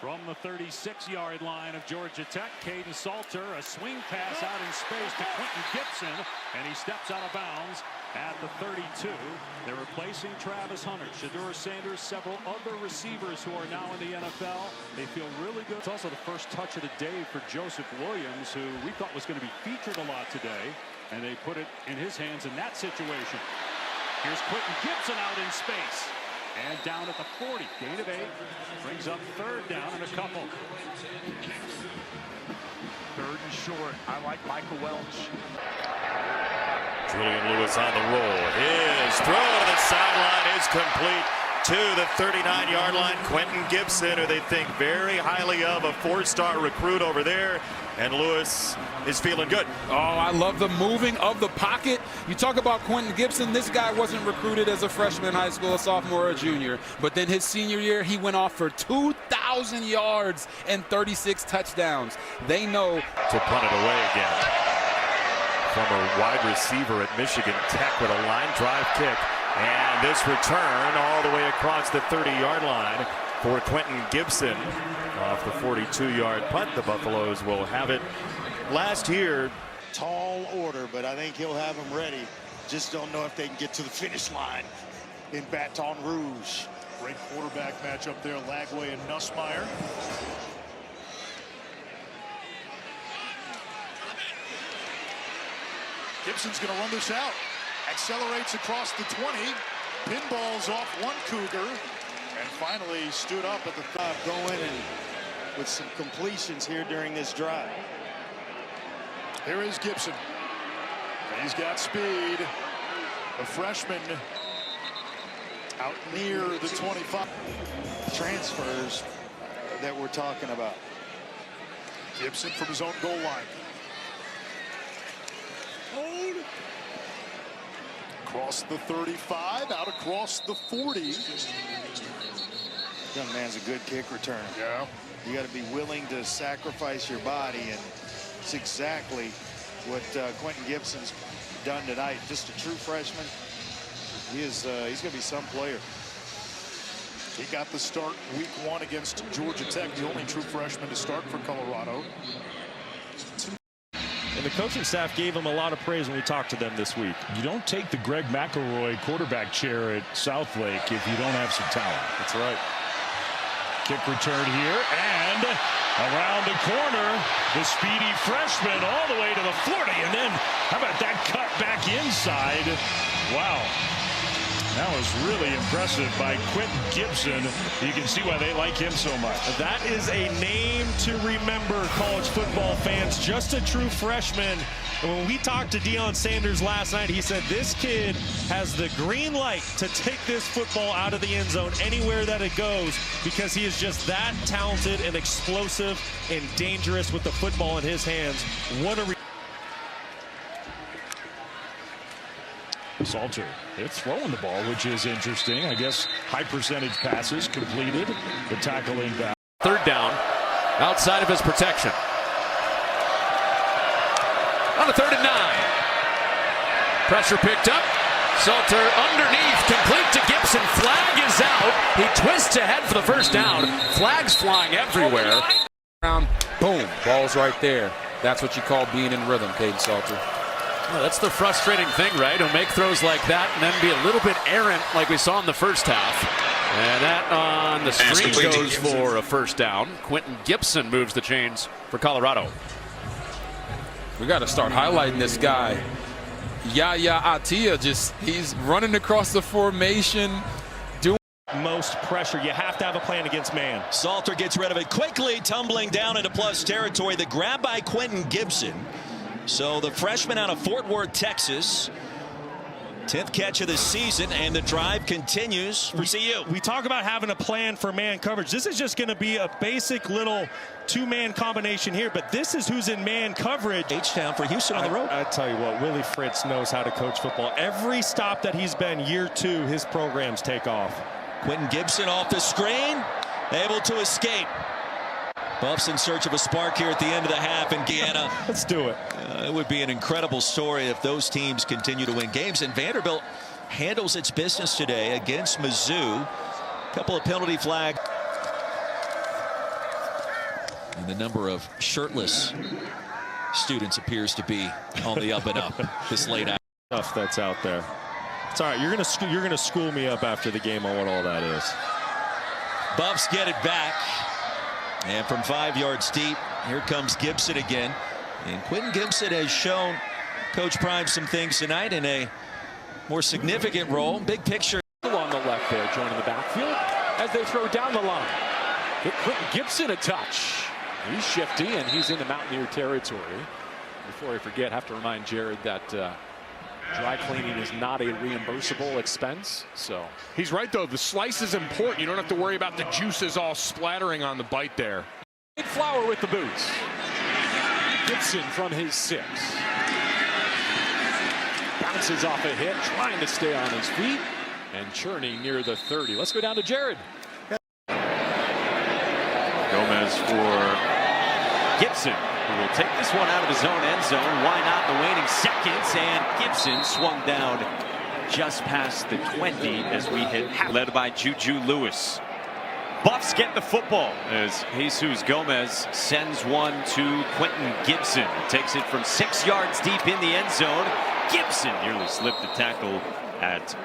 From the 36-yard line of Georgia Tech, Caden Salter, a swing pass out in space to Quentin Gibson, and he steps out of bounds at the 32. They're replacing Travis Hunter, Shedeur Sanders, several other receivers who are now in the NFL. They feel really good. It's also the first touch of the day for Joseph Williams, who we thought was going to be featured a lot today, and they put it in his hands in that situation. Here's Quentin Gibson out in space. And down at the 40, gain of 8, brings up third down and a couple. Third and short. I like Michael Welch. Julian Lewis on the roll. His throw to the sideline is complete to the 39-yard line. Quentin Gibson, who they think very highly of, a 4-star recruit over there. And Lewis is feeling good. Oh, I love the moving of the pocket. You talk about Quentin Gibson. This guy wasn't recruited as a freshman in high school, a sophomore, or a junior. But then his senior year, he went off for 2,000 yards and 36 touchdowns. They know to punt it away again. Former wide receiver at Michigan Tech with a line drive kick. And this return all the way across the 30-yard line for Quentin Gibson. Off the 42-yard punt, the Buffaloes will have it. Last year, tall order, but I think he'll have them ready. Just don't know if they can get to the finish line in Baton Rouge. Great quarterback matchup there, Lagway and Nussmeier. Gibson's going to run this out. Accelerates across the 20. Pinballs off one Cougar. And finally stood up at the top, going and with some completions here during this drive. Here is Gibson. He's got speed. The freshman out near the 25. Transfers that we're talking about. Gibson from his own goal line. Hold. Across the 35, out across the 40. Young man's a good kick returner. Yeah. You got to be willing to sacrifice your body, and it's exactly what Quentin Gibson's done tonight. Just a true freshman. He's going to be some player. He got the start week 1 against Georgia Tech, the only true freshman to start for Colorado. And the coaching staff gave him a lot of praise when we talked to them this week. You don't take the Greg McElroy quarterback chair at Southlake if you don't have some talent. That's right. Kick return here, and around the corner, the speedy freshman all the way to the 40, and then how about that cut back inside? Wow. That was really impressive by Quentin Gibson. You can see why they like him so much. That is a name to remember, college football fans. Just a true freshman. And when we talked to Deion Sanders last night, he said this kid has the green light to take this football out of the end zone anywhere that it goes, because he is just that talented and explosive and dangerous with the football in his hands. What a Salter, they're throwing the ball, which is interesting. I guess high percentage passes completed. The tackle inbound. Third down, outside of his protection. On a 3rd and 9. Pressure picked up. Salter underneath, complete to Gibson. Flag is out. He twists ahead for the first down. Flags flying everywhere. boom, ball's right there. That's what you call being in rhythm, Caden Salter. Well, that's the frustrating thing, right? He'll make throws like that and then be a little bit errant like we saw in the first half. And that on the screen goes for a first down. Quentin Gibson moves the chains for Colorado. We got to start highlighting this guy. Yaya Atia, he's running across the formation. Most pressure. You have to have a plan against man. Salter gets rid of it quickly, tumbling down into plus territory. The grab by Quentin Gibson. So the freshman out of Fort Worth, Texas, 10th catch of the season, and the drive continues for CU. We talk about having a plan for man coverage. This is just going to be a basic little two-man combination here, but this is who's in man coverage. H-Town for Houston on the road. I tell you what, Willie Fritz knows how to coach football. Every stop that he's been, year 2, his programs take off. Quentin Gibson off the screen, able to escape. Buffs in search of a spark here at the end of the half in Guyana. Let's do it. It would be an incredible story if those teams continue to win games. And Vanderbilt handles its business today against Mizzou. A couple of penalty flags. And the number of shirtless students appears to be on the up and up this late hour. Stuff that's out there. It's all right. You're gonna school me up after the game on what all that is. Buffs get it back. And from 5 yards deep, here comes Gibson again. And Quentin Gibson has shown Coach Prime some things tonight in a more significant role. Big picture. On the left there, joining the backfield as they throw down the line. Get Quentin Gibson a touch. He's shifty and he's into Mountaineer territory. Before I forget, have to remind Jared that dry cleaning is not a reimbursable expense. So he's right though. The slice is important. You don't have to worry about the juices all splattering on the bite there. Big Flower with the boots. Gibson from his 6. Bounces off a hit, trying to stay on his feet and churning near the 30. Let's go down to Jared. Gomez for Gibson, who will take this one out of his own end zone. Why not in the waning seconds? And Gibson swung down just past the 20 as we hit, led by Juju Lewis. Buffs get the football as Jesus Gomez sends one to Quentin Gibson. He takes it from 6 yards deep in the end zone. Gibson nearly slipped the tackle at